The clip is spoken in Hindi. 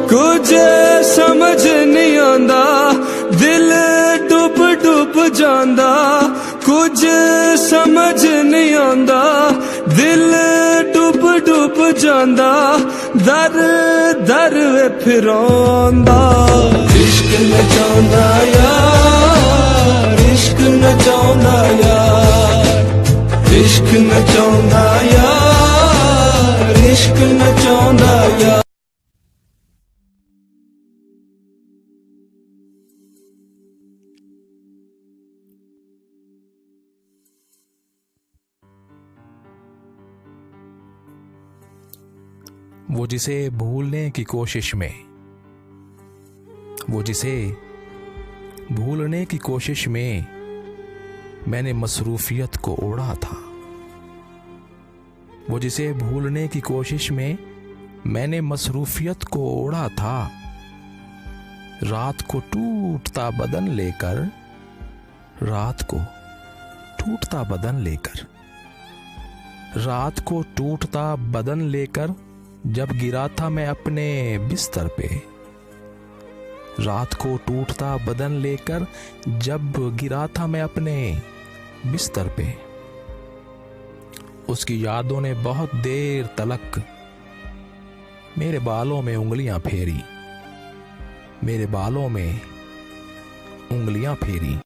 कुछ समझ नहीं आंदा, दिल डुब डुब जांदा। कुछ समझ नहीं आंदा, दिल डुब डुब जांदा। दर दर वे फिरौंदा। इश्क नचांदा यार, इश्क नचांदा यार, इश्क नचांदा यार, इश्क नचांदा यार। वो जिसे भूलने की कोशिश में, वो जिसे भूलने की कोशिश में मैंने मसरूफियत को ओढ़ा था। वो जिसे भूलने की कोशिश में मैंने मसरूफियत को ओढ़ा था। रात को टूटता बदन लेकर, रात को टूटता बदन लेकर, रात को टूटता बदन लेकर जब गिरा था मैं अपने बिस्तर पे। रात को टूटता बदन लेकर जब गिरा था मैं अपने बिस्तर पे। उसकी यादों ने बहुत देर तलक मेरे बालों में उंगलियां फेरी, मेरे बालों में उंगलियां फेरी।